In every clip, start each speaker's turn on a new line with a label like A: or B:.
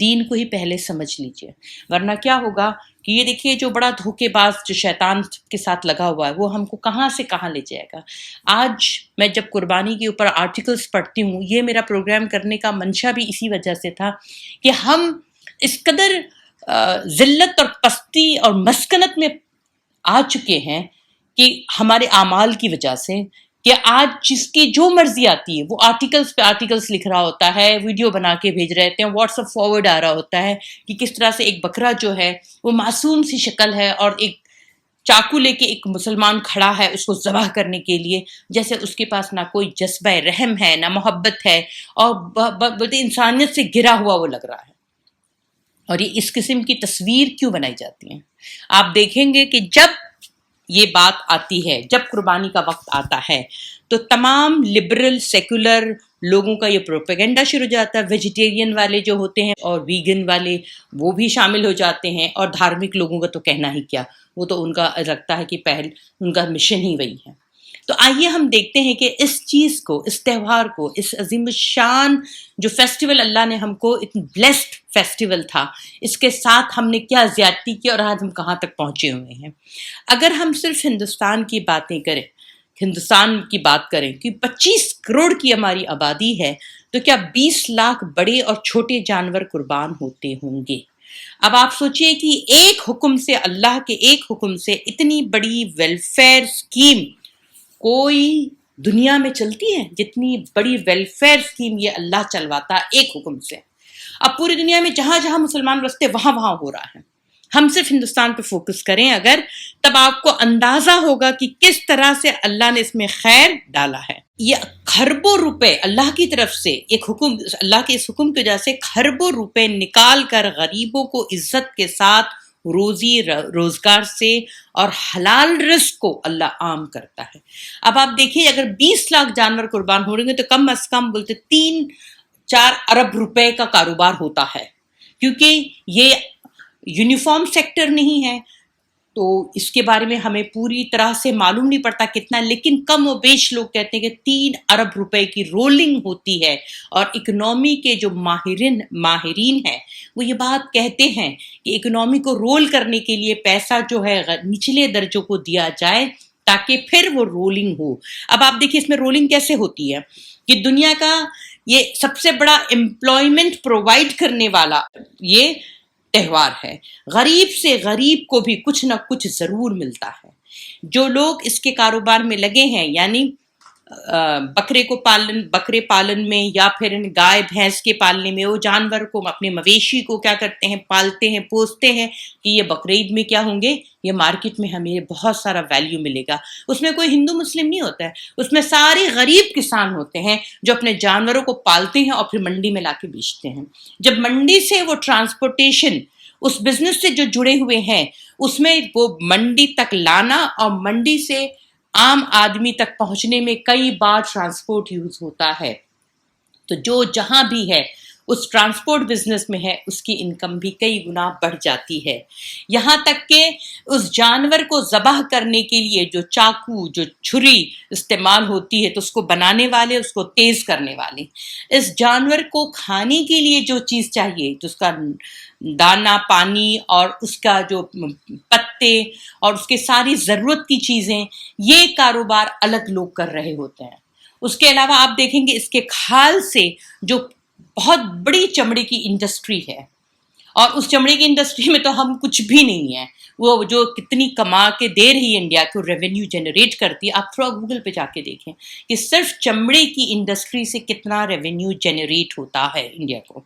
A: دین کو ہی پہلے سمجھ لیجئے، ورنہ کیا ہوگا کہ یہ دیکھیے جو بڑا دھوکے باز جو شیطان کے ساتھ لگا ہوا ہے وہ ہم کو کہاں سے کہاں لے جائے گا۔ آج میں جب قربانی کے اوپر آرٹیکلز پڑھتی ہوں، یہ میرا پروگرام کرنے کا منشا بھی اسی وجہ سے تھا کہ ہم اس قدر ذلت اور پستی اور مسکنت میں آ چکے ہیں کہ ہمارے اعمال کی وجہ سے، کہ آج جس کی جو مرضی آتی ہے وہ آرٹیکلز پہ آرٹیکلز لکھ رہا ہوتا ہے، ویڈیو بنا کے بھیج رہے ہوتے ہیں، واٹس ایپ فارورڈ آ رہا ہوتا ہے کہ کس طرح سے ایک بکرا جو ہے وہ معصوم سی شکل ہے اور ایک چاقو لے کے ایک مسلمان کھڑا ہے اس کو ذبح کرنے کے لیے، جیسے اس کے پاس نہ کوئی جذبہ رحم ہے نہ محبت ہے، اور بلکہ انسانیت سے گرا ہوا وہ لگ رہا ہے۔ اور یہ اس قسم کی تصویر کیوں بنائی جاتی ہیں؟ آپ دیکھیں گے کہ جب یہ بات آتی ہے، جب قربانی کا وقت آتا ہے تو تمام لبرل سیکولر لوگوں کا یہ پروپیگنڈا شروع ہو جاتا ہے، ویجیٹیرین والے جو ہوتے ہیں اور ویگن والے وہ بھی شامل ہو جاتے ہیں، اور دھارمک لوگوں کا تو کہنا ہی کیا، وہ تو ان کا لگتا ہے کہ پہل ان کا مشن ہی وہی ہے۔ تو آئیے ہم دیکھتے ہیں کہ اس چیز کو، اس تہوار کو، اس عظیم الشان جو فیسٹیول اللہ نے ہم کو اتنا بلیسڈ فیسٹیول تھا، اس کے ساتھ ہم نے کیا زیادتی کی اور آج ہم کہاں تک پہنچے ہوئے ہیں۔ اگر ہم صرف ہندوستان کی باتیں کریں، ہندوستان کی بات کریں کہ 25 کروڑ کی ہماری آبادی ہے، تو کیا 20 لاکھ بڑے اور چھوٹے جانور قربان ہوتے ہوں گے؟ اب آپ سوچئے کہ ایک حکم سے، اللہ کے ایک حکم سے اتنی بڑی ویلفیئر اسکیم کوئی دنیا میں چلتی ہے؟ جتنی بڑی ویلفیئر اسکیم یہ اللہ چلواتا ہے ایک حکم سے۔ اب پوری دنیا میں جہاں جہاں مسلمان بستے وہاں وہاں ہو رہا ہے۔ ہم صرف ہندوستان پہ فوکس کریں اگر، تب آپ کو اندازہ ہوگا کہ کس طرح سے اللہ نے اس میں خیر ڈالا ہے۔ یہ کھربوں روپے اللہ کی طرف سے، ایک حکم، اللہ کے اس حکم کی وجہ سے کھربوں روپے نکال کر غریبوں کو عزت کے ساتھ روزی روزگار سے اور حلال رزق کو اللہ عام کرتا ہے۔ اب آپ دیکھیے اگر 20 لاکھ جانور قربان ہو رہے ہیں تو کم از کم بولتے 3-4 ارب روپے کا کاروبار ہوتا ہے، کیونکہ یہ یونیفارم سیکٹر نہیں ہے تو اس کے بارے میں ہمیں پوری طرح سے معلوم نہیں پڑتا کتنا، لیکن کم و بیش لوگ کہتے ہیں کہ 3 ارب روپے کی رولنگ ہوتی ہے، اور اکنامی کے جو ماہرین ہیں وہ یہ بات کہتے ہیں کہ اکنامی کو رول کرنے کے لیے پیسہ جو ہے نچلے درجوں کو دیا جائے تاکہ پھر وہ رولنگ ہو۔ اب آپ دیکھیے اس میں رولنگ کیسے ہوتی ہے کہ دنیا کا یہ سب سے بڑا امپلائمنٹ پرووائڈ کرنے والا یہ تہوار ہے، غریب سے غریب کو بھی کچھ نہ کچھ ضرور ملتا ہے۔ جو لوگ اس کے کاروبار میں لگے ہیں، یعنی بکرے پالن میں یا پھر گائے بھینس کے پالنے میں، وہ جانور کو، اپنے مویشی کو کیا کرتے ہیں، پالتے ہیں، پوستے ہیں کہ یہ بقرعید میں کیا ہوں گے، یہ مارکیٹ میں ہمیں بہت سارا ویلیو ملے گا۔ اس میں کوئی ہندو مسلم نہیں ہوتا ہے، اس میں سارے غریب کسان ہوتے ہیں جو اپنے جانوروں کو پالتے ہیں اور پھر منڈی میں لا کے بیچتے ہیں۔ جب منڈی سے وہ ٹرانسپورٹیشن اس بزنس سے جو جڑے ہوئے ہیں، اس میں وہ منڈی تک لانا اور منڈی سے عام آدمی تک پہنچنے میں کئی بار ٹرانسپورٹ یوز ہوتا ہے، تو جو جہاں بھی ہے اس ٹرانسپورٹ بزنس میں ہے، اس کی انکم بھی کئی گنا بڑھ جاتی ہے۔ یہاں تک کہ اس جانور کو ذبح کرنے کے لیے جو چاقو، جو چھری استعمال ہوتی ہے، تو اس کو بنانے والے، اس کو تیز کرنے والے، اس جانور کو کھانے کے لیے جو چیز چاہیے، تو اس کا دانہ، پانی اور اس کا جو پتے اور اس کے ساری ضرورت کی چیزیں، یہ کاروبار الگ لوگ کر رہے ہوتے ہیں۔ اس کے علاوہ آپ دیکھیں گے اس کے کھال سے جو بہت بڑی چمڑے کی انڈسٹری ہے، اور اس چمڑے کی انڈسٹری میں تو ہم کچھ بھی نہیں ہیں، وہ جو کتنی کما کے دے رہی ہے انڈیا کو، ریونیو جنریٹ کرتی ہے۔ آپ تھوڑا گوگل پہ جا کے دیکھیں کہ صرف چمڑے کی انڈسٹری سے کتنا ریونیو جنریٹ ہوتا ہے انڈیا کو۔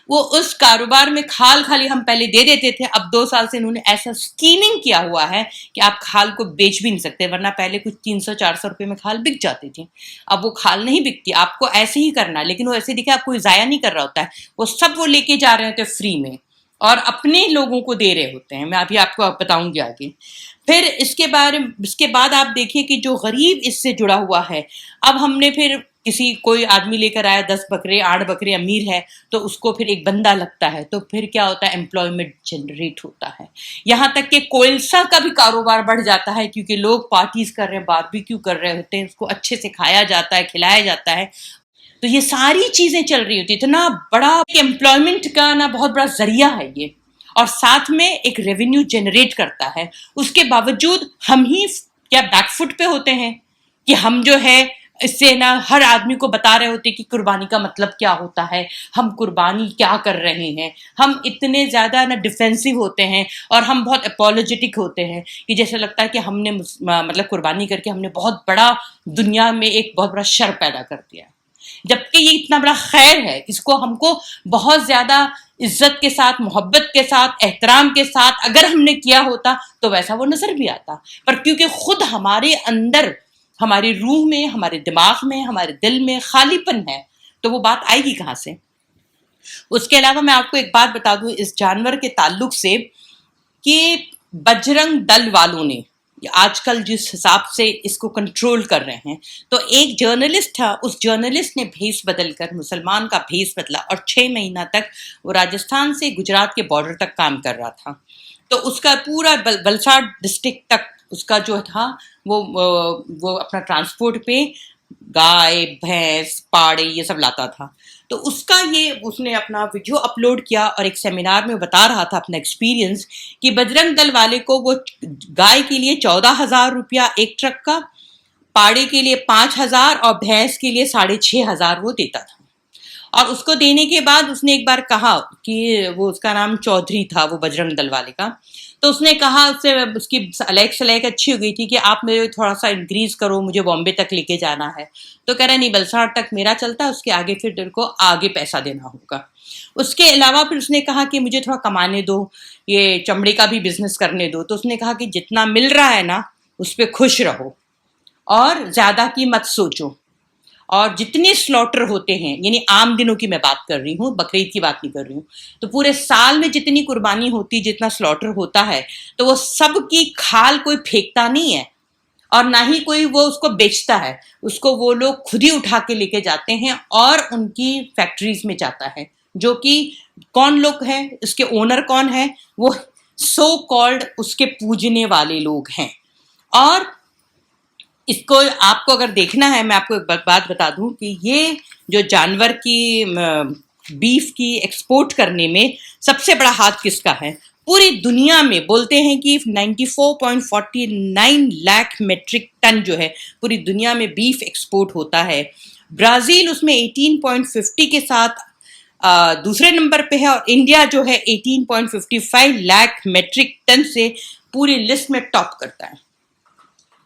A: وہ اس کاروبار میں کھال خالی ہم پہلے دے دیتے تھے، اب 2 سال سے انہوں نے ایسا سکیمنگ کیا ہوا ہے کہ آپ کھال کو بیچ بھی نہیں سکتے، ورنہ پہلے کچھ 300-400 روپے میں کھال بک جاتی تھی، اب وہ کھال نہیں بکتی، آپ کو ایسے ہی کرنا، لیکن وہ ایسے دکھے آپ کوئی ضائع نہیں کر رہا ہوتا ہے، وہ سب وہ لے کے جا رہے ہوتے فری میں اور اپنے لوگوں کو دے رہے ہوتے ہیں۔ میں ابھی آپ کو بتاؤں گی آگے۔ پھر اس کے بعد آپ دیکھیے کہ جو غریب اس سے جڑا ہوا ہے، اب ہم نے پھر کوئی آدمی لے کر آیا 10 بکرے 8 بکرے، امیر ہے تو اس کو پھر ایک بندہ لگتا ہے، تو پھر کیا ہوتا ہے، امپلائمنٹ جنریٹ ہوتا ہے۔ یہاں تک کہ کوئلسا کا بھی کاروبار بڑھ جاتا ہے، کیونکہ لوگ پارٹیز کر رہے ہیں، باربیکیو کر رہے ہوتے ہیں، اس کو اچھے سے کھایا جاتا ہے، کھلایا جاتا ہے۔ تو یہ ساری چیزیں چل رہی ہوتی. اتنا بڑا امپلائمنٹ کا نا بہت بڑا ذریعہ ہے یہ, اور ساتھ میں ایک ریونیو جنریٹ کرتا ہے. اس کے باوجود ہم ہی کیا بیک فٹ پہ ہوتے ہیں کہ ہم جو ہے اس سے نا ہر آدمی کو بتا رہے ہوتے کہ قربانی کا مطلب کیا ہوتا ہے, ہم قربانی کیا کر رہے ہیں. ہم اتنے زیادہ نا ڈیفینسو ہوتے ہیں اور ہم بہت اپولوجیٹک ہوتے ہیں کہ جیسے لگتا ہے کہ ہم نے مطلب قربانی کر کے ہم نے بہت بڑا دنیا میں ایک بہت بڑا شر پیدا کر دیا, جبکہ یہ اتنا بڑا خیر ہے. اس کو ہم کو بہت زیادہ عزت کے ساتھ, محبت کے ساتھ, احترام کے ساتھ اگر ہم نے کیا ہوتا تو ویسا وہ نظر بھی آتا. پر کیونکہ خود ہمارے اندر, ہماری روح میں, ہمارے دماغ میں, ہمارے دل میں خالی پن ہے, تو وہ بات آئے گی کہاں سے. اس کے علاوہ میں آپ کو ایک بات بتا دوں اس جانور کے تعلق سے کہ بجرنگ دل والوں نے آج کل جس حساب سے اس کو کنٹرول کر رہے ہیں, تو ایک جرنلسٹ تھا, اس جرنلسٹ نے بھیس بدل کر مسلمان کا بھیس بدلا اور 6 مہینہ تک وہ راجستھان سے گجرات کے بارڈر تک کام کر رہا تھا. تو اس کا پورا بلساڑ ڈسٹرکٹ تک اس کا جو تھا وہ اپنا ٹرانسپورٹ پہ گائے, بھینس, پاڑے یہ سب لاتا تھا. تو اس نے اپنا ویڈیو اپلوڈ کیا اور ایک سیمینار میں بتا رہا تھا اپنا ایکسپیرینس کہ بجرنگ دل والے کو وہ گائے کے لیے 14,000 روپیہ ایک ٹرک کا, پاڑے کے لیے 5,000 اور بھینس کے لیے 6,500 وہ دیتا تھا. اور اس کو دینے کے بعد اس نے ایک بار کہا کہ وہ اس کا نام چودھری تھا وہ بجرنگ دل والے کا, تو اس نے کہا اس کی سلیک اچھی ہو گئی تھی کہ آپ میرے تھوڑا سا انکریز کرو, مجھے بامبے تک لے کے جانا ہے. تو کہہ رہا نہیں, بلساڑ تک میرا چلتا ہے, اس کے آگے پھر تیرے کو آگے پیسہ دینا ہوگا. اس کے علاوہ پھر اس نے کہا کہ مجھے تھوڑا کمانے دو, یہ چمڑے کا بھی بزنس کرنے دو. تو اس نے کہا کہ جتنا مل رہا ہے نا اس پہ خوش رہو اور زیادہ کی مت سوچو, اور جتنے سلاٹر ہوتے ہیں, یعنی عام دنوں کی میں بات کر رہی ہوں, بقرعید کی بات نہیں کر رہی ہوں, تو پورے سال میں جتنی قربانی ہوتی, جتنا سلاٹر ہوتا ہے, تو وہ سب کی کھال کوئی پھینکتا نہیں ہے اور نہ ہی کوئی وہ اس کو بیچتا ہے. اس کو وہ لوگ خود ہی اٹھا کے لے کے جاتے ہیں اور ان کی فیکٹریز میں جاتا ہے, جو کہ کون لوگ ہیں, اس کے اونر کون ہے, وہ سو کالڈ اس کے پوجنے والے لوگ ہیں. اور اس کو آپ کو اگر دیکھنا ہے, میں آپ کو ایک بات بتا دوں کہ یہ جو جانور کی بیف کی ایکسپورٹ کرنے میں سب سے بڑا ہاتھ کس کا ہے پوری دنیا میں. بولتے ہیں کہ 94.49 لاکھ میٹرک ٹن جو ہے پوری دنیا میں بیف ایکسپورٹ ہوتا ہے. برازیل اس میں 18.50 کے ساتھ دوسرے نمبر پہ ہے, اور انڈیا جو ہے 18.55 لاکھ میٹرک ٹن سے پوری لسٹ میں ٹاپ کرتا ہے.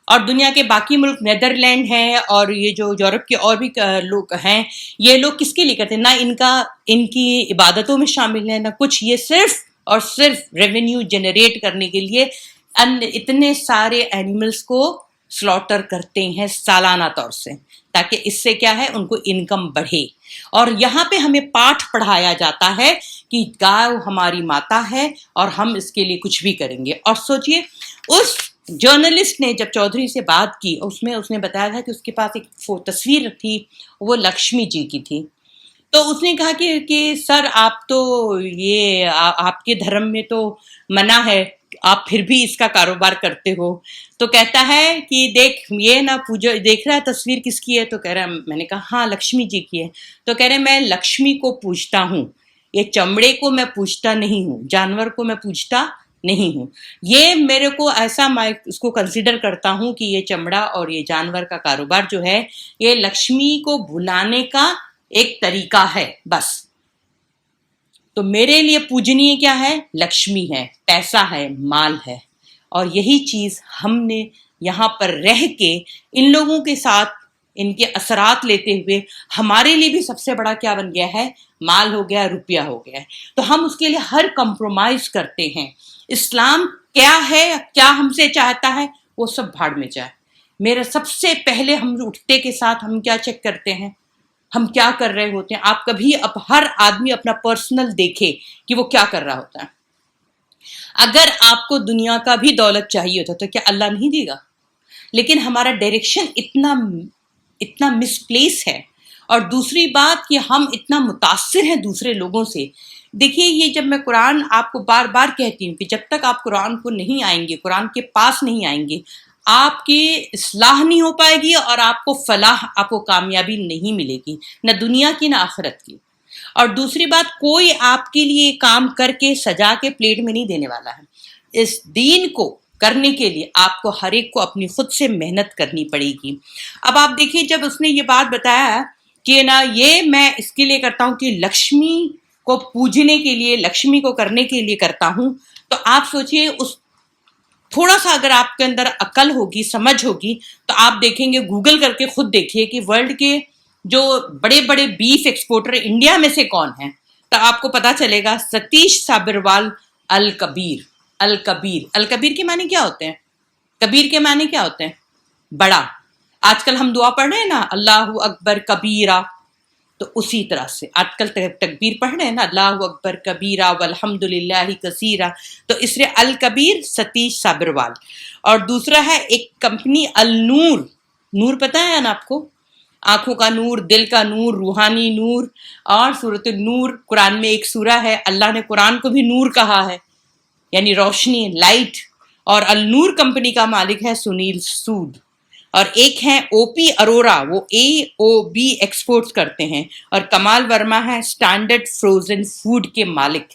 A: اور دنیا کے باقی ملک نیدرلینڈ ہیں اور یہ جو یورپ کے اور بھی لوگ ہیں, یہ لوگ کس کے لیے کرتے ہیں, نہ ان کی عبادتوں میں شامل ہیں نہ کچھ, یہ صرف اور صرف ریونیو جنریٹ کرنے کے لیے اتنے سارے اینیملز کو سلاٹر کرتے ہیں سالانہ طور سے, تاکہ اس سے کیا ہے ان کو انکم بڑھے. اور یہاں پہ ہمیں پاٹھ پڑھایا جاتا ہے کہ گائے ہماری ماتا ہے اور ہم اس کے لیے کچھ بھی کریں گے. اور سوچئے اس جرنلسٹ نے جب چودھری سے بات کی, اس نے بتایا تھا کہ اس کے پاس ایک تصویر تھی, وہ لکشمی جی کی تھی. تو اس نے کہا کہ سر آپ تو یہ آپ کے دھرم میں تو منع ہے, آپ پھر بھی اس کا کاروبار کرتے ہو. تو کہتا ہے کہ دیکھ یہ نہ پوجا, دیکھ رہا ہے تصویر کس کی ہے, تو کہہ رہا ہے, میں نے کہا ہاں لکشمی جی کی ہے. تو کہہ رہے میں لکشمی کو پوجتا ہوں, یہ چمڑے کو میں پوجتا نہیں ہوں, جانور کو میں پوجتا نہیں ہوں. یہ میرے کو ایسا میں اس کو کنسیڈر کرتا ہوں کہ یہ چمڑا اور یہ جانور کا کاروبار جو ہے یہ لکشمی کو بھلانے کا ایک طریقہ ہے بس. تو میرے لیے پوجنیہ کیا ہے, لکشمی ہے, پیسہ ہے, مال ہے. اور یہی چیز ہم نے یہاں پر رہ کے ان لوگوں کے ساتھ ان کے اثرات لیتے ہوئے ہمارے لیے بھی سب سے بڑا کیا بن گیا ہے, مال ہو گیا, روپیہ ہو گیا ہے. تو ہم اس کے لیے ہر کمپرومائز کرتے ہیں. اسلام کیا ہے, کیا ہم سے چاہتا ہے, وہ سب بھاڑ میں جائے. میرا سب سے پہلے ہم اٹھتے کے ساتھ ہم کیا چیک کرتے ہیں, ہم کیا کر رہے ہوتے ہیں. آپ کبھی ہر آدمی اپنا پرسنل دیکھے کہ وہ کیا کر رہا ہوتا ہے. اگر آپ کو دنیا کا بھی دولت چاہیے ہوتا تو کیا اللہ نہیں دے گا, لیکن ہمارا ڈائریکشن اتنا مس پلیس ہے. اور دوسری بات کہ ہم اتنا متاثر ہیں دوسرے لوگوں سے. دیکھیے یہ جب میں قرآن آپ کو بار بار کہتی ہوں کہ جب تک آپ قرآن کو نہیں آئیں گے, قرآن کے پاس نہیں آئیں گے, آپ کی اصلاح نہیں ہو پائے گی اور آپ کو فلاح، آپ کو کامیابی نہیں ملے گی، نہ دنیا کی نہ آخرت کی۔ اور دوسری بات، کوئی آپ کے لیے کام کر کے سجا کے پلیٹ میں نہیں دینے والا ہے۔ اس دین کو کرنے کے لیے آپ کو ہر ایک کو اپنی خود سے محنت کرنی پڑے گی۔ اب آپ دیکھیے، جب اس نے یہ بات بتایا کہ نا یہ میں اس کے لیے کرتا ہوں کہ لکشمی کو پوجنے کے لیے، لکشمی کو کرنے کے لیے کرتا ہوں، تو آپ سوچئے اس تھوڑا سا اگر آپ کے اندر عقل ہوگی، سمجھ ہوگی، تو آپ دیکھیں گے، گوگل کر کے خود دیکھیے کہ ورلڈ کے جو بڑے بڑے بیف ایکسپورٹر انڈیا میں سے کون ہیں، تو آپ کو پتا چلے گا ستیش سابروال الکبیر۔ الکبیر، الکبیر کے معنی کیا ہوتے ہیں؟ کبیر کے معنی کیا ہوتے ہیں؟ بڑا۔ آج کل ہم دعا پڑھ رہے ہیں نا، اللہ اکبر کبیرہ، تو اسی طرح سے آج کل تکبیر پڑھ رہے ہیں نا، اللہ اکبر کبیرہ والحمد للہ کثیرہ، تو اس لیے الکبیر ستیش سابروال۔ اور دوسرا ہے ایک کمپنی النور، نور پتہ ہے نا آپ کو، آنکھوں کا نور، دل کا نور، روحانی نور، اور سورۃ النور قرآن میں ایک سورہ ہے، اللہ نے قرآن کو بھی نور کہا ہے، یعنی روشنی، لائٹ۔ اور النور کمپنی کا مالک ہے سنیل سود۔ اور ایک ہیں او پی اروڑا، وہ AOB ایکسپورٹس کرتے ہیں، اور کمال ورما ہے سٹینڈرڈ فروزن فوڈ کے مالک،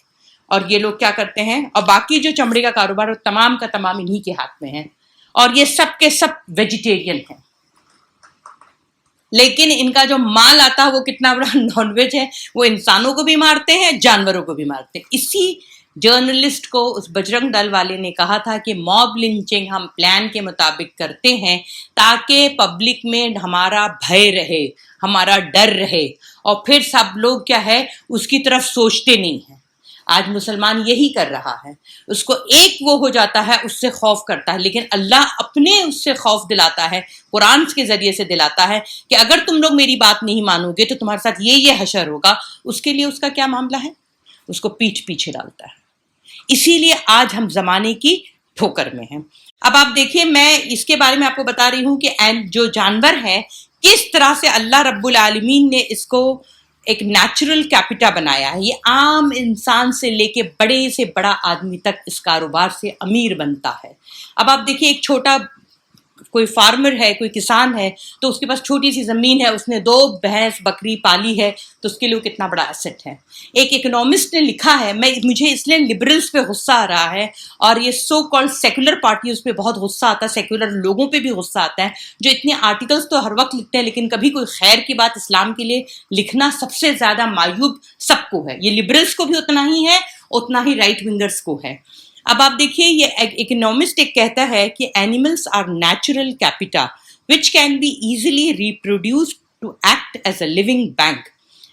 A: اور یہ لوگ کیا کرتے ہیں، اور باقی جو چمڑے کا کاروبار وہ تمام کا تمام انہی کے ہاتھ میں ہے، اور یہ سب کے سب ویجیٹیرین ہیں، لیکن ان کا جو مال آتا ہے وہ کتنا بڑا نان ویج ہے، وہ انسانوں کو بھی مارتے ہیں، جانوروں کو بھی مارتے ہیں۔ اسی جرنلسٹ کو اس بجرنگ دل والے نے کہا تھا کہ موب لنچنگ ہم پلان کے مطابق کرتے ہیں تاکہ پبلک میں ہمارا بھے رہے، ہمارا ڈر رہے، اور پھر سب لوگ کیا ہے اس کی طرف سوچتے نہیں ہیں۔ آج مسلمان یہی کر رہا ہے، اس کو ایک وہ ہو جاتا ہے، اس سے خوف کرتا ہے، لیکن اللہ اپنے اس سے خوف دلاتا ہے، قرآن کے ذریعے سے دلاتا ہے کہ اگر تم لوگ میری بات نہیں مانو گے تو تمہارے ساتھ یہ حشر ہوگا۔ اس کے لیے اس کا کیا معاملہ ہے؟ اس کو پیٹھ پیچھے ڈالتا ہے۔ اسی لیے آج ہم زمانے کی ٹھوکر میں ہیں۔ اب آپ دیکھیے، میں اس کے بارے میں آپ کو بتا رہی ہوں کہ جو جانور ہے کس طرح سے اللہ رب العالمین نے اس کو ایک نیچرل کیپٹا بنایا ہے۔ یہ عام انسان سے لے کے بڑے سے بڑا آدمی تک اس کاروبار سے امیر بنتا ہے۔ اب آپ دیکھیے، ایک چھوٹا کوئی فارمر ہے، کوئی کسان ہے، تو اس کے پاس چھوٹی سی زمین ہے، اس نے 2 بھینس بکری پالی ہے، تو اس کے لیے کتنا بڑا ایسٹ ہے۔ ایک اکنامسٹ نے لکھا ہے، مجھے اس لیے لبرلز پہ غصہ آ رہا ہے، اور یہ سو کالڈ سیکولر پارٹی، اس پہ بہت غصہ آتا ہے، سیکولر لوگوں پہ بھی غصہ آتا ہے، جو اتنے آرٹیکلز تو ہر وقت لکھتے ہیں لیکن کبھی کوئی خیر کی بات اسلام کے لیے لکھنا سب سے زیادہ معیوب سب کو ہے۔ یہ لبرلز کو بھی اتنا ہی ہے، اتنا ہی رائٹ ونگرز کو ہے۔ اب آپ دیکھیے، یہ اکنامسٹ ایک کہتا ہے کہ animals are natural capital which can be easily reproduced to act as a living bank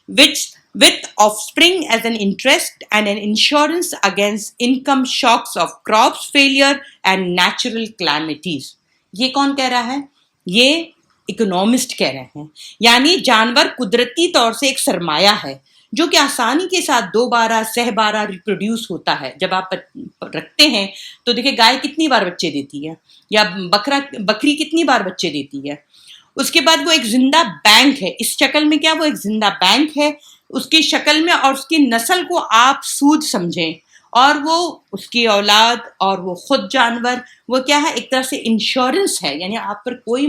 A: which with offspring as an interest and an insurance against income shocks of crops failure and natural calamities۔ یہ کون کہہ رہا ہے؟ یہ economist کہہ رہے ہیں، یعنی جانور قدرتی طور سے ایک سرمایہ ہے جو کہ آسانی کے ساتھ 2 بارہ سہ بارہ ریپروڈیوس ہوتا ہے۔ جب آپ رکھتے ہیں تو دیکھیں گائے کتنی بار بچے دیتی ہے، یا بکری کتنی بار بچے دیتی ہے۔ اس کے بعد وہ ایک زندہ بینک ہے، اس شکل میں کیا وہ ایک زندہ بینک ہے، اس کی شکل میں، اور اس کی نسل کو آپ سود سمجھیں، اور وہ اس کی اولاد اور وہ خود جانور، وہ کیا ہے، ایک طرح سے انشورنس ہے، یعنی آپ پر کوئی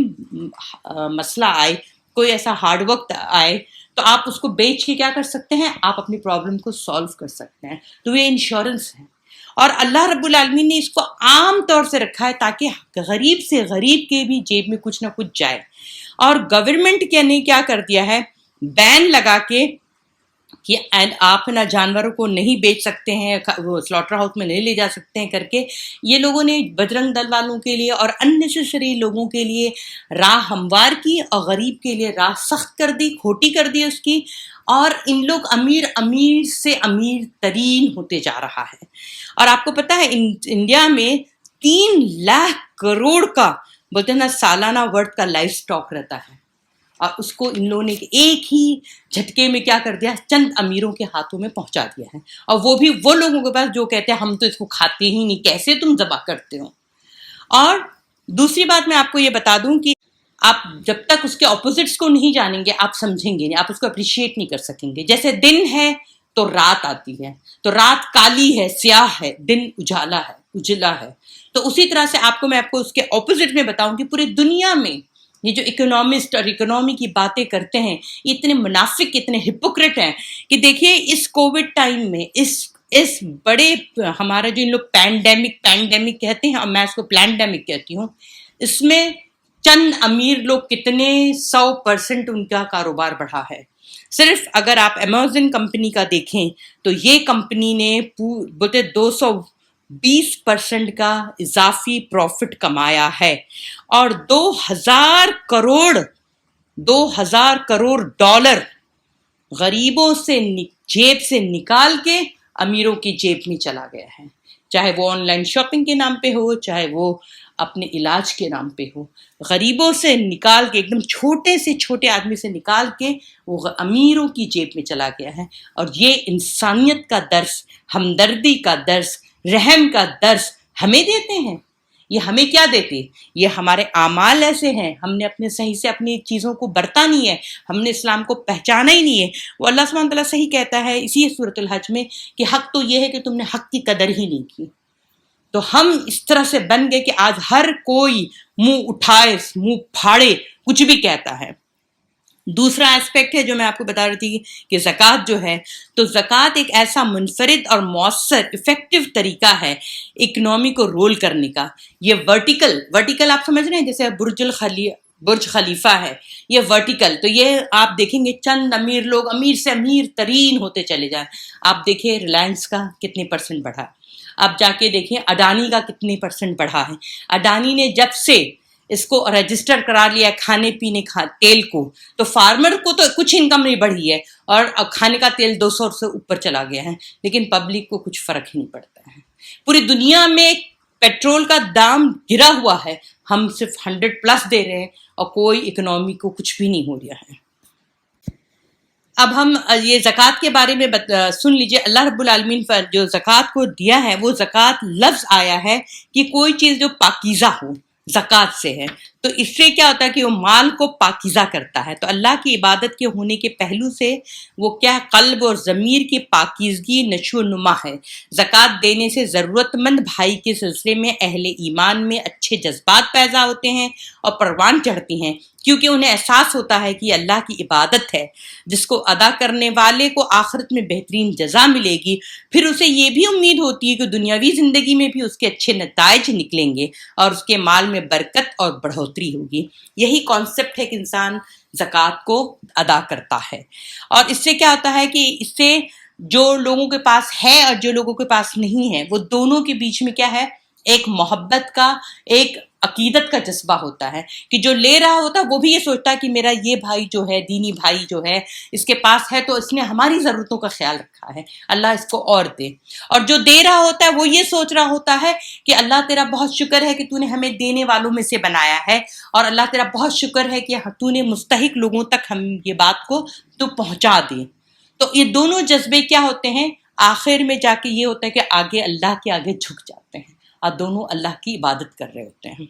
A: مسئلہ آئے، کوئی ایسا ہارڈ وقت آئے تو آپ اس کو بیچ کے کیا کر سکتے ہیں، آپ اپنی پرابلم کو سالو کر سکتے ہیں، تو یہ انشورنس ہے۔ اور اللہ رب العالمین نے اس کو عام طور سے رکھا ہے تاکہ غریب سے غریب کے بھی جیب میں کچھ نہ کچھ جائے۔ اور گورنمنٹ نے کیا کر دیا ہے، بین لگا کے کہ آپ نا جانوروں کو نہیں بیچ سکتے ہیں، وہ سلاٹر ہاؤس میں نہیں لے جا سکتے ہیں کر کے، یہ لوگوں نے بجرنگ دل والوں کے لیے اور اننیسیسری لوگوں کے لیے راہ ہموار کی، اور غریب کے لیے راہ سخت کر دی، کھوٹی کر دی اس کی، اور ان لوگ امیر سے امیر ترین ہوتے جا رہا ہے۔ اور آپ کو پتہ ہے انڈیا میں 3 لاکھ کروڑ کا بولتے ہیں نا سالانہ ورتھ کا لائف سٹاک رہتا ہے، اور اس کو ان لوگوں نے ایک ہی جھٹکے میں کیا کر دیا، چند امیروں کے ہاتھوں میں پہنچا دیا ہے، اور وہ بھی وہ لوگوں کے پاس جو کہتے ہیں ہم تو اس کو کھاتے ہی نہیں، کیسے تم ذبح کرتے ہو۔ اور دوسری بات میں آپ کو یہ بتا دوں کہ آپ جب تک اس کے اپوزٹس کو نہیں جانیں گے آپ سمجھیں گے نہیں، آپ اس کو اپریشیٹ نہیں کر سکیں گے۔ جیسے دن ہے تو رات آتی ہے، تو رات کالی ہے، سیاہ ہے، دن اجالا ہے، اجلا ہے۔ تو اسی طرح سے میں آپ کو اس کے اپوزٹ میں بتاؤں کہ پوری دنیا میں یہ جو اکنامسٹ اور اکنامی کی باتیں کرتے ہیں یہ اتنے منافق اتنے ہپوکریٹ ہیں کہ دیکھیے اس کووڈ ٹائم میں اس بڑے ہمارا جو ان لوگ پینڈیمک کہتے ہیں اور میں اس کو پلینڈیمک کہتی ہوں، اس میں چند امیر لوگ کتنے 100% ان کا کاروبار بڑھا ہے. صرف اگر آپ امیزون کمپنی کا دیکھیں تو یہ کمپنی نے بولتے 220% کا اضافی پروفٹ کمایا ہے اور 2000 کروڑ ڈالر غریبوں سے جیب سے نکال کے امیروں کی جیب میں چلا گیا ہے، چاہے وہ آن لائن شاپنگ کے نام پہ ہو، چاہے وہ اپنے علاج کے نام پہ ہو. غریبوں سے نکال کے ایک دم چھوٹے سے چھوٹے آدمی سے نکال کے وہ امیروں کی جیب میں چلا گیا ہے. اور یہ انسانیت کا درس، ہمدردی کا درس، رحم کا درس ہمیں دیتے ہیں. یہ ہمیں کیا دیتے؟ یہ ہمارے اعمال ایسے ہیں، ہم نے اپنے صحیح سے اپنی چیزوں کو برتا نہیں ہے، ہم نے اسلام کو پہچانا ہی نہیں ہے. وہ اللہ سبحانہ تعالیٰ صحیح کہتا ہے اسی سورۃ الحج میں کہ حق تو یہ ہے کہ تم نے حق کی قدر ہی نہیں کی. تو ہم اس طرح سے بن گئے کہ آج ہر کوئی منہ اٹھائے منہ پھاڑے کچھ بھی کہتا ہے. دوسرا ایسپیکٹ ہے جو میں آپ کو بتا رہی تھی کہ زکوٰۃ جو ہے، تو زکوٰۃ ایک ایسا منفرد اور مؤثر افیکٹو طریقہ ہے اکنامی کو رول کرنے کا. یہ ورٹیکل آپ سمجھ رہے ہیں، جیسے برج خلیفہ ہے، یہ ورٹیکل. تو یہ آپ دیکھیں گے چند امیر لوگ امیر سے امیر ترین ہوتے چلے جائیں. آپ دیکھیں ریلائنس کا کتنے % بڑھا، آپ جا کے دیکھیں اڈانی کا کتنے % بڑھا ہے. اڈانی نے جب سے اس کو رجسٹر کرا لیا ہے کھانے پینے تیل کو، تو فارمر کو تو کچھ انکم نہیں بڑھی ہے اور کھانے کا تیل 200 سے اوپر چلا گیا ہے، لیکن پبلک کو کچھ فرق ہی نہیں پڑتا ہے. پوری دنیا میں پیٹرول کا دام گرا ہوا ہے، ہم صرف 100+ دے رہے ہیں اور کوئی اکنامی کو کچھ بھی نہیں ہو رہا ہے. اب ہم یہ زکوٰۃ کے بارے میں سن لیجئے. اللہ رب العالمین پر جو زکوٰۃ کو دیا ہے، وہ زکوٰۃ لفظ آیا ہے کہ کوئی چیز جو پاکیزہ ہو، زکوٰۃ سے ہے. تو اس سے کیا ہوتا ہے کہ وہ مال کو پاکیزہ کرتا ہے. تو اللہ کی عبادت کے ہونے کے پہلو سے وہ کیا قلب اور ضمیر کی پاکیزگی نشو و نما ہے. زکوٰۃ دینے سے ضرورت مند بھائی کے سلسلے میں اہل ایمان میں اچھے جذبات پیدا ہوتے ہیں اور پروان چڑھتی ہیں، کیونکہ انہیں احساس ہوتا ہے کہ یہ اللہ کی عبادت ہے جس کو ادا کرنے والے کو آخرت میں بہترین جزا ملے گی. پھر اسے یہ بھی امید ہوتی ہے کہ دنیاوی زندگی میں بھی اس کے اچھے نتائج نکلیں گے اور اس کے مال میں برکت اور بڑھوتری ہوگی. یہی کانسیپٹ ہے کہ انسان زکوٰۃ کو ادا کرتا ہے. اور اس سے کیا ہوتا ہے کہ اس سے جو لوگوں کے پاس ہے اور جو لوگوں کے پاس نہیں ہے، وہ دونوں کے بیچ میں کیا ہے، ایک محبت کا، ایک عقیدت کا جذبہ ہوتا ہے کہ جو لے رہا ہوتا ہے وہ بھی یہ سوچتا ہے کہ میرا یہ بھائی جو ہے، دینی بھائی جو ہے، اس کے پاس ہے تو اس نے ہماری ضرورتوں کا خیال رکھا ہے، اللہ اس کو اور دے. اور جو دے رہا ہوتا ہے وہ یہ سوچ رہا ہوتا ہے کہ اللہ تیرا بہت شکر ہے کہ تو نے ہمیں دینے والوں میں سے بنایا ہے، اور اللہ تیرا بہت شکر ہے کہ تو نے مستحق لوگوں تک ہم یہ بات کو تو پہنچا دے. تو یہ دونوں جذبے کیا ہوتے ہیں، آخر میں جا کے یہ ہوتا ہے کہ آگے اللہ کے آگے جھک جاتے ہیں اور دونوں اللہ کی عبادت کر رہے ہوتے ہیں.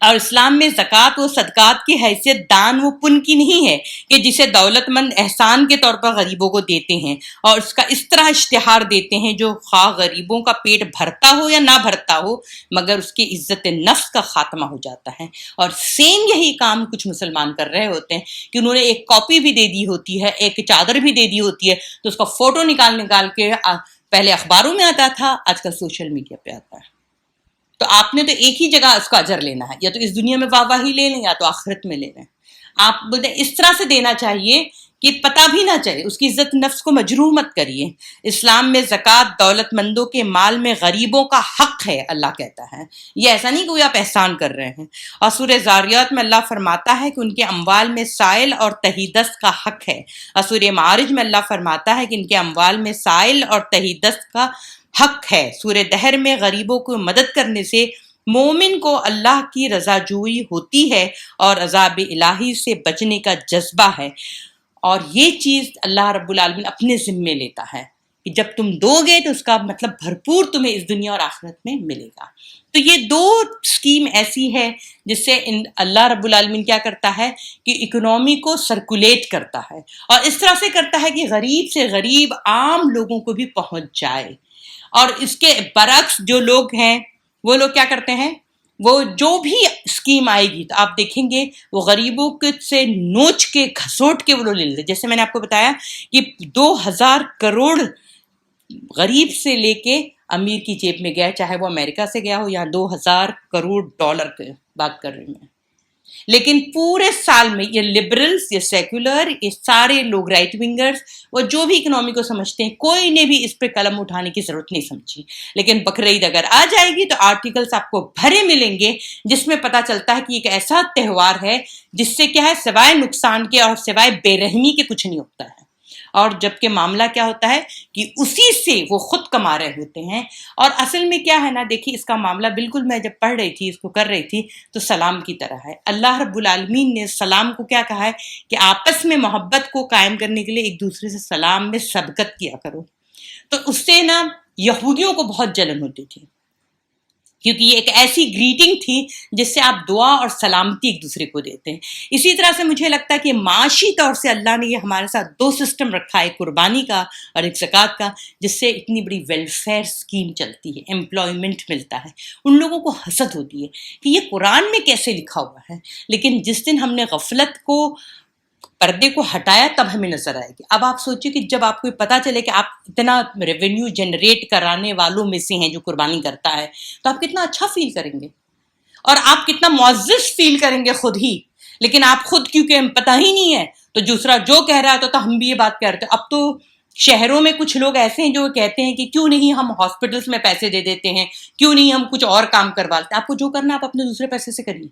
A: اور اسلام میں زکوٰۃ و صدقات کی حیثیت دان و پن کی نہیں ہے کہ جسے دولت مند احسان کے طور پر غریبوں کو دیتے ہیں اور اس کا اس طرح اشتہار دیتے ہیں جو خواہ غریبوں کا پیٹ بھرتا ہو یا نہ بھرتا ہو، مگر اس کی عزت نفس کا خاتمہ ہو جاتا ہے. اور سیم یہی کام کچھ مسلمان کر رہے ہوتے ہیں کہ انہوں نے ایک کاپی بھی دے دی ہوتی ہے، ایک چادر بھی دے دی ہوتی ہے، تو اس کا فوٹو نکال کے پہلے اخباروں میں آتا تھا، آج کل سوشل میڈیا پہ آتا ہے. تو آپ نے تو ایک ہی جگہ اس کا اجر لینا ہے، یا تو اس دنیا میں واہ واہی لے لیں یا تو آخرت میں لے لیں. آپ بولتے ہیں اس طرح سے دینا چاہیے کہ پتہ بھی نہ چلے، اس کی عزت نفس کو مجروح مت کریے. اسلام میں زکوٰۃ دولت مندوں کے مال میں غریبوں کا حق ہے، اللہ کہتا ہے. یہ ایسا نہیں کہ کوئی آپ احسان کر رہے ہیں. اور سورہ زاریات میں اللہ فرماتا ہے کہ ان کے اموال میں سائل اور تہی دست کا حق ہے. اور سورہ معارج میں اللہ فرماتا ہے کہ ان کے اموال میں سائل اور تہی دست کا حق ہے. سورہ دہر میں غریبوں کو مدد کرنے سے مومن کو اللہ کی رضا جوئی ہوتی ہے اور عذاب الہی سے بچنے کا جذبہ ہے. اور یہ چیز اللہ رب العالمین اپنے ذمے لیتا ہے کہ جب تم دو گے تو اس کا مطلب بھرپور تمہیں اس دنیا اور آخرت میں ملے گا. تو یہ دو سکیم ایسی ہے جس سے اللہ رب العالمین کیا کرتا ہے کہ اکنامی کو سرکولیٹ کرتا ہے، اور اس طرح سے کرتا ہے کہ غریب سے غریب عام لوگوں کو بھی پہنچ جائے. اور اس کے برعکس جو لوگ ہیں وہ لوگ کیا کرتے ہیں، وہ جو بھی اسکیم آئے گی تو آپ دیکھیں گے وہ غریبوں سے نوچ کے گھسوٹ کے وہ لوگ لے لیتے. جیسے میں نے آپ کو بتایا کہ 2,000 کروڑ غریب سے لے کے امیر کی جیب میں گیا، چاہے وہ امریکہ سے گیا ہو یا 2,000 کروڑ کی بات کر رہی ہوں. لیکن پورے سال میں یہ لبرلز، یہ سیکولر، یہ سارے لوگ رائٹ ونگرز، وہ جو بھی اکنامی کو سمجھتے ہیں، کوئی نے بھی اس پہ قلم اٹھانے کی ضرورت نہیں سمجھی. لیکن بقرعید اگر آ جائے گی تو آرٹیکلز آپ کو بھرے ملیں گے جس میں پتہ چلتا ہے کہ ایک ایسا تہوار ہے جس سے کیا ہے، سوائے نقصان کے اور سوائے بے رحمی کے کچھ نہیں ہوتا ہے. اور جبکہ معاملہ کیا ہوتا ہے کہ اسی سے وہ خود کما رہے ہوتے ہیں. اور اصل میں کیا ہے نا، دیکھیے اس کا معاملہ بالکل میں جب پڑھ رہی تھی، اس کو کر رہی تھی، تو سلام کی طرح ہے. اللہ رب العالمین نے سلام کو کیا کہا ہے کہ آپس میں محبت کو قائم کرنے کے لیے ایک دوسرے سے سلام میں سبقت کیا کرو. تو اس سے نا یہودیوں کو بہت جلن ہوتی تھی، کیونکہ یہ ایک ایسی گریٹنگ تھی جس سے آپ دعا اور سلامتی ایک دوسرے کو دیتے ہیں. اسی طرح سے مجھے لگتا ہے کہ معاشی طور سے اللہ نے یہ ہمارے ساتھ 2 سسٹم رکھا ہے، قربانی کا اور ایک زکوٰۃ کا، جس سے اتنی بڑی ویلفیئر اسکیم چلتی ہے، امپلائمنٹ ملتا ہے. ان لوگوں کو حسد ہوتی ہے کہ یہ قرآن میں کیسے لکھا ہوا ہے، لیکن جس دن ہم نے غفلت کو، پردے کو ہٹایا، تب ہمیں نظر آئے گی. اب آپ سوچیے کہ جب آپ کو پتا چلے کہ آپ اتنا ریونیو جنریٹ کرانے والوں میں سے ہیں جو قربانی کرتا ہے، تو آپ کتنا اچھا فیل کریں گے اور آپ کتنا معزز فیل کریں گے خود ہی. لیکن آپ خود کیونکہ ہم پتہ ہی نہیں ہے تو دوسرا جو کہہ رہا ہے تو ہم بھی یہ بات کہتے ہیں. اب تو شہروں میں کچھ لوگ ایسے ہیں جو کہتے ہیں کہ کیوں نہیں ہم ہاسپٹلس میں پیسے دے دیتے ہیں، کیوں نہیں ہم کچھ اور کام کرواتے ہیں. آپ کو جو کرنا ہے آپ اپنے دوسرے پیسے سے کریے.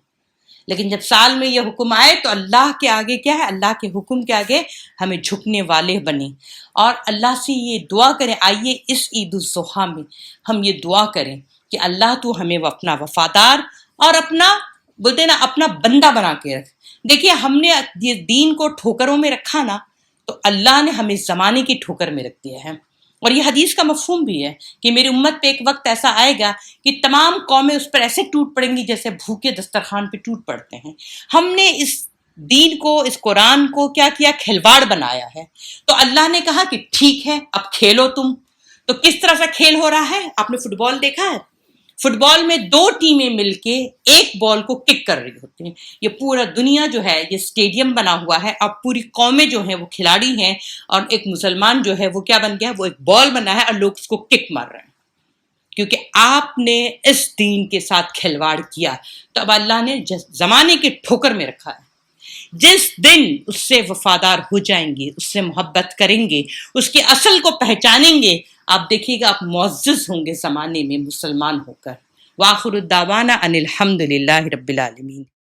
A: لیکن جب سال میں یہ حکم آئے تو اللہ کے آگے کیا ہے، اللہ کے حکم کے آگے ہمیں جھکنے والے بنے اور اللہ سے یہ دعا کریں. آئیے اس عید الاضحیٰ میں ہم یہ دعا کریں کہ اللہ تو ہمیں اپنا وفادار اور اپنا، بولتے نا، اپنا بندہ بنا کے رکھ. دیکھیے ہم نے یہ دین کو ٹھوکروں میں رکھا نا، تو اللہ نے ہمیں زمانے کی ٹھوکر میں رکھ دیا ہے. اور یہ حدیث کا مفہوم بھی ہے کہ میری امت پہ ایک وقت ایسا آئے گا کہ تمام قومیں اس پر ایسے ٹوٹ پڑیں گی جیسے بھوکے دسترخوان پہ ٹوٹ پڑتے ہیں. ہم نے اس دین کو، اس قرآن کو کیا کیا، کھلواڑ بنایا ہے. تو اللہ نے کہا کہ ٹھیک ہے اب کھیلو تم. تو کس طرح سے کھیل ہو رہا ہے؟ آپ نے فٹ بال دیکھا ہے؟ فٹ بال میں 2 ٹیمیں مل کے ایک بال کو کک کر رہی ہوتی ہیں. یہ پورا دنیا جو ہے یہ اسٹیڈیم بنا ہوا ہے، اب پوری قومیں جو ہیں وہ کھلاڑی ہیں، اور ایک مسلمان جو ہے وہ کیا بن گیا ہے، وہ ایک بال بنا ہے اور لوگ اس کو کک مار رہے ہیں کیونکہ آپ نے اس دین کے ساتھ کھلواڑ کیا. تو اب اللہ نے زمانے کے ٹھوکر میں رکھا ہے. جس دن اس سے وفادار ہو جائیں گے، اس سے محبت کریں گے، اس کی اصل کو پہچانیں گے، آپ دیکھیے گا آپ معزز ہوں گے زمانے میں مسلمان ہو کر. وآخر الدعوانا ان الحمد للہ رب العالمین.